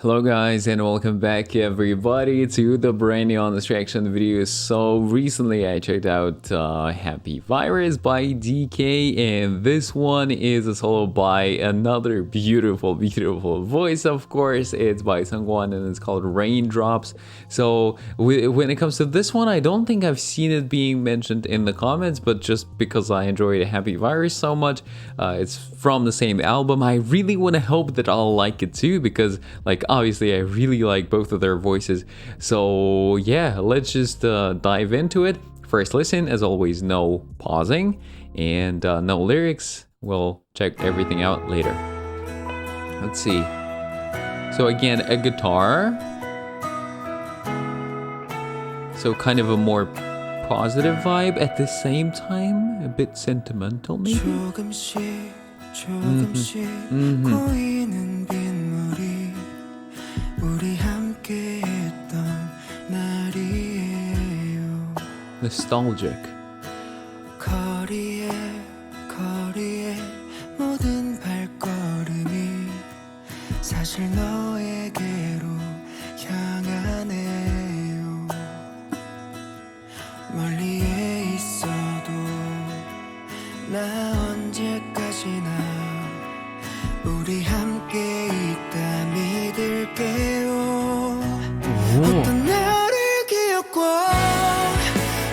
Hello guys and welcome back everybody to the brand new on this reaction video. So recently I checked out Happy Virus by DK, and this one is a solo by another beautiful voice. Of course, it's by SEUNGKWAN and it's called Raindrops. So when it comes to this one, I don't think I've seen it being mentioned in the comments, but just because I enjoyed Happy Virus so much, it's from the same album. I really want to hope that I'll like it too, because like obviously I really like both of their voices. So yeah, let's just dive into it. First listen, as always, no pausing and no lyrics. We'll check everything out later. Let's see. So again, a guitar. So kind of a more positive vibe at the same time, a bit sentimental maybe. Nostalgic. 거리에 모든 발걸음이 사실 너에게로 향하네요. 멀리에 있어도 나 언제까지나 우리 함께 있다 믿을게요. 어떤 날을 기억과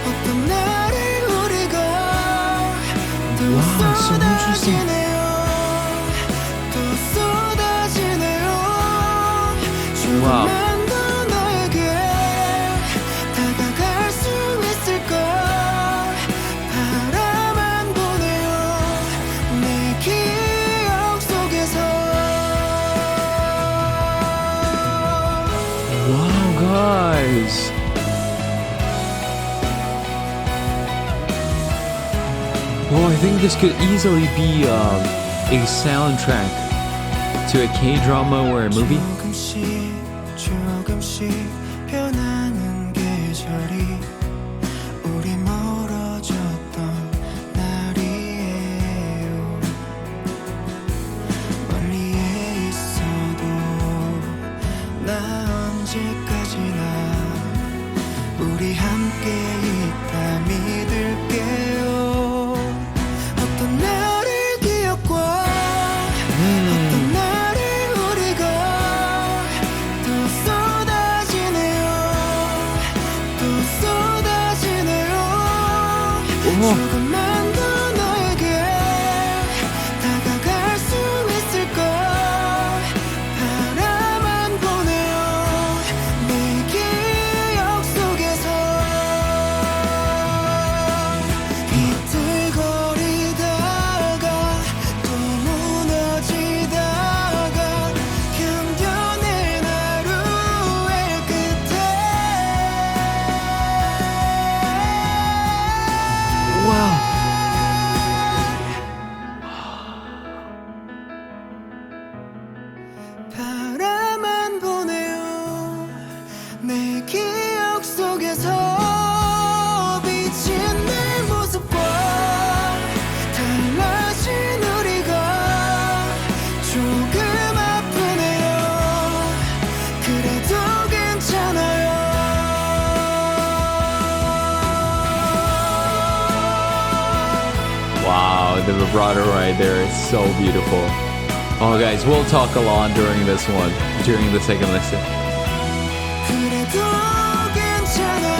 어떤 날을 우리가 또 쏟아지네요. 또 쏟아지네요. 조금만 더 너에게 다가갈 수 있을까. 바라만 보내요 내 기억 속에서. Wow, guys. Well, I think this could easily be a soundtrack to a K-drama or a movie. 조금씩 변하는 계절이 우리 멀어졌던 날이에요. 멀리에 있어도 나 언제까지나 우리 함께 있다 믿을게요. 어떤 날을 기억과 어떤 날을 우리가 또 쏟아지네요. 또 쏟아지네요. 조금만 더 너에게 다가갈 수 있을까. 바라만 보내요 내 기억 속에서. 비틀거리다가 또 무너지다가 견뎌낸 하루의 끝에. Wow. 바라만 보내요 내 기억 속에서. 비친 내 모습과 달라진 우리가 조금 아프네요. 그래도 괜찮아요. Wow, the vibrato right there is so beautiful. Oh guys, we'll talk a lot during this one, during the second listen. 그래도 괜찮아요.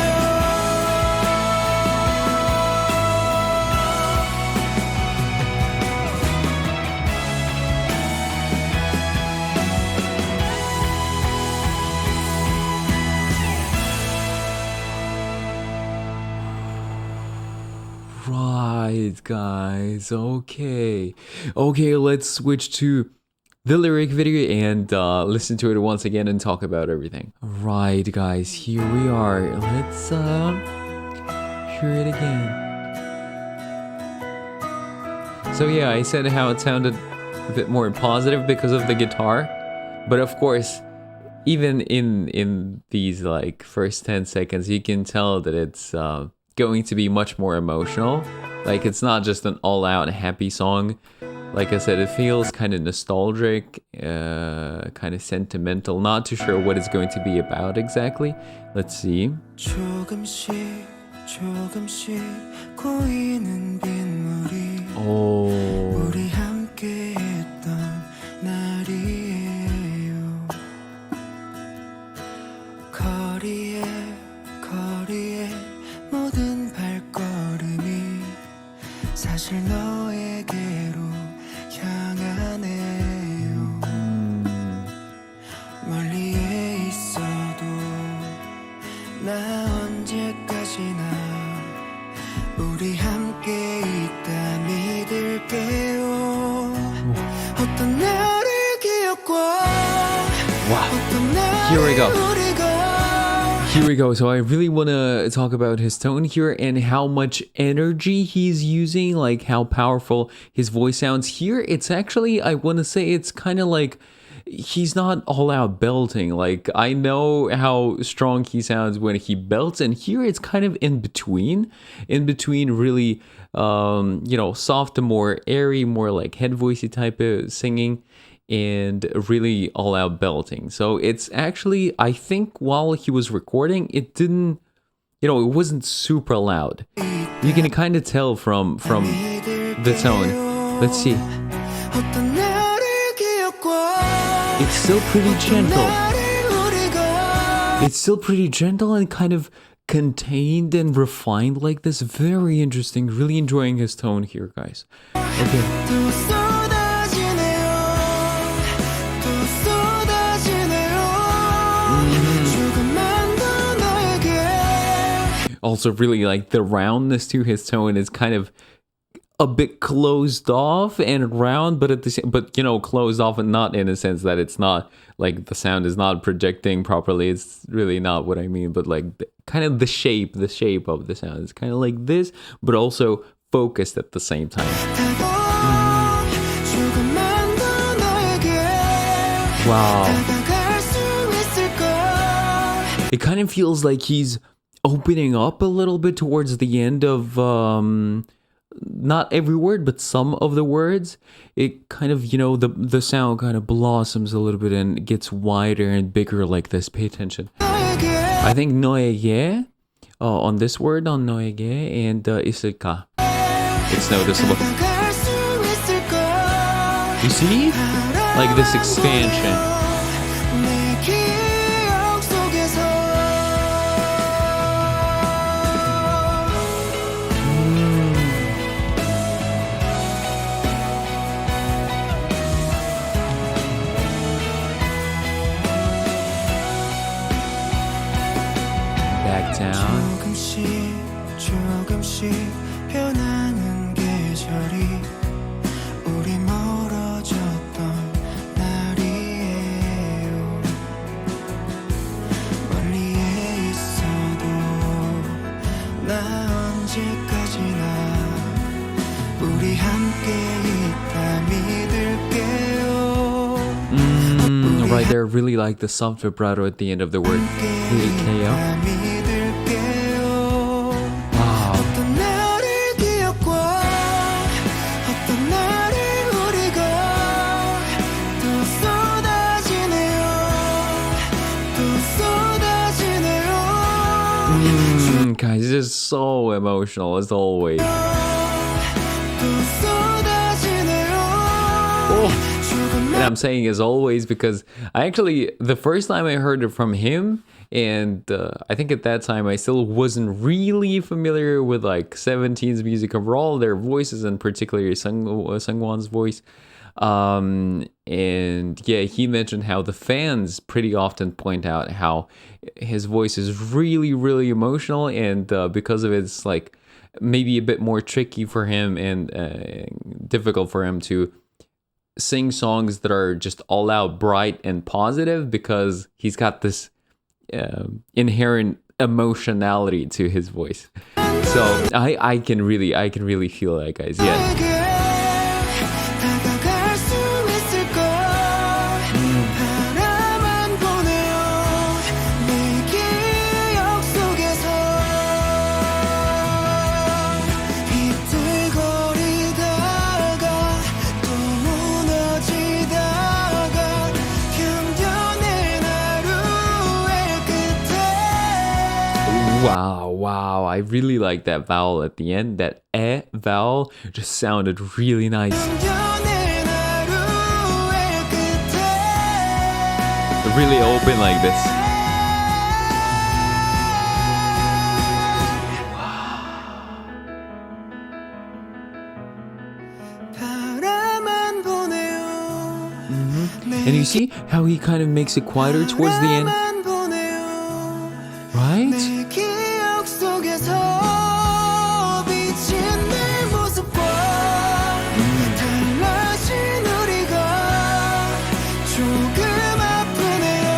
Right, guys. Okay, let's switch to the lyric video and listen to it once again and talk about everything. Right, guys, here we are. Let's hear it again. So yeah, I said how it sounded a bit more positive because of the guitar, but of course, even in these like first 10 seconds, you can tell that it's going to be much more emotional. Like, it's not just an all-out happy song Like I said, it feels kind of nostalgic, kind of sentimental. Not too sure what it's going to be about exactly. Let's see. Oh. 사실 너에게로 향하네요. 멀리에 있어도 나 언제까지나 우리 함께 있다 믿을게요. 어떤 날을 기억과 어떤 Here we go. 날을 Here we go. So I really want to talk about his tone here and how much energy he's using, like how powerful his voice sounds. Here, it's actually, I want to say it's kind of like he's not all out belting. Like I know how strong he sounds when he belts, and here it's kind of in between really, soft and more airy, more like head voicey type of singing, and really all out belting. So it's actually, I think while he was recording, it didn't, it wasn't super loud. You can kind of tell from the tone. Let's see. It's still pretty gentle. It's still pretty gentle and kind of contained and refined like this. Very interesting. Really enjoying his tone here, guys. Okay. Also really like the roundness to his tone is kind of a bit closed off and round, but closed off and not in a sense that it's not like the sound is not projecting properly. It's really not what I mean, but like kind of the shape of the sound is kind of like this, but also focused at the same time. Wow. It kind of feels like he's opening up a little bit towards the end of not every word, but some of the words. It kind of, the sound kind of blossoms a little bit and gets wider and bigger like this. Pay attention. I think 너에게 on this word, on 너에게 and 있을까. It's noticeable. You see? Like this expansion. Back down. 조금씩 변하는 계절이 우리 멀어졌던 날이에요. 멀리에 있어도 나 언제까지나 우리 함께 있다 믿을게요. Right there, really like the soft vibrato at the end of the word. Guys, this is so emotional as always. Oh. And I'm saying as always because the first time I heard it from him, and I think at that time I still wasn't really familiar with like 17's music overall, their voices, and particularly SEUNGKWAN's voice. And yeah, he mentioned how the fans pretty often point out how his voice is really, really emotional, and because of it, it's like maybe a bit more tricky for him and difficult for him to sing songs that are just all out bright and positive, because he's got this inherent emotionality to his voice. So I can really feel that, guys. Yeah. Wow, I really like that vowel at the end. That eh vowel just sounded really nice. 연애 하루의 끝에 Really open like this. 바라만 보내요. And you see how he kind of makes it quieter towards the end, 바라만 보내요. right? 내 기억 속에서 비친 내 모습과 달라진 우리가 조금 아프네요.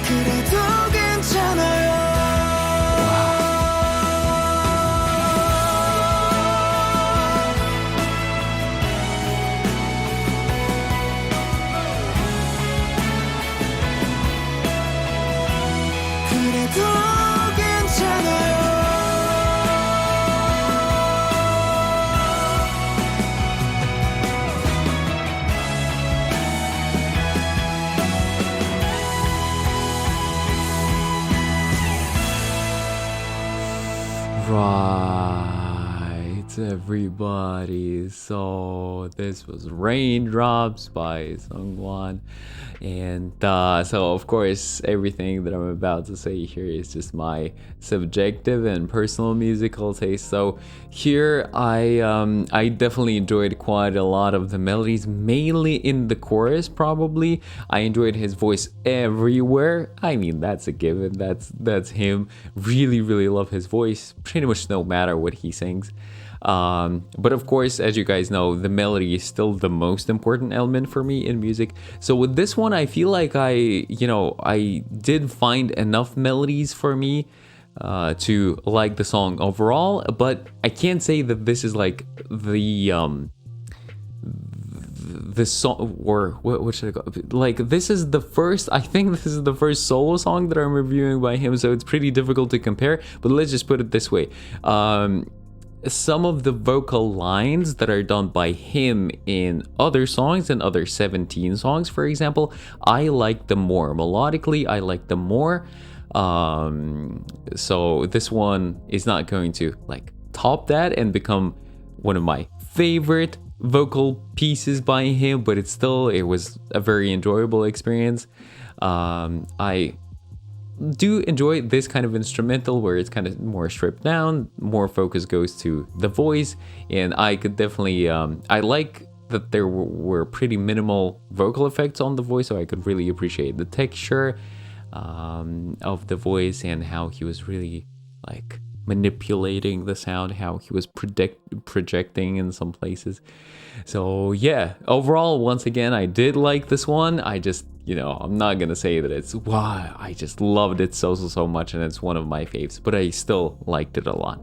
그래도 괜찮아요. 그래도 괜찮아요. Right, everybody. So this was Raindrops by SEUNGKWAN. And so of course everything that I'm about to say here is just my subjective and personal musical taste. So here I definitely enjoyed quite a lot of the melodies, mainly in the chorus. Probably I enjoyed his voice everywhere. I mean, that's a given. That's him. Really love his voice pretty much no matter what he sings. But of course, as you guys know, the melody is still the most important element for me in music. So with this one, I feel like I did find enough melodies for me to like the song overall, but I can't say that this is like the song, or what should I go, like this is the first, I think this is the first solo song that I'm reviewing by him, so it's pretty difficult to compare. But let's just put it this way. Some of the vocal lines that are done by him in other songs and other 17 songs, for example, I like them more. Melodically, I like them more. So this one is not going to like top that and become one of my favorite vocal pieces by him, but it was a very enjoyable experience. I do enjoy this kind of instrumental where it's kind of more stripped down, more focus goes to the voice, and I could definitely I like that there were pretty minimal vocal effects on the voice, so I could really appreciate the texture of the voice and how he was really like manipulating the sound, how he was projecting in some places. So yeah, overall, once again, I did like this one. I just, I'm not gonna say that it's wow, I just loved it so much and it's one of my faves, but I still liked it a lot.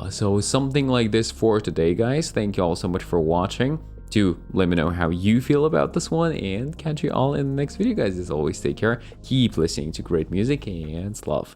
So something like this for today, guys. Thank you all so much for watching. Do let me know how you feel about this one, and catch you all in the next video, guys. As always, take care, keep listening to great music, and love.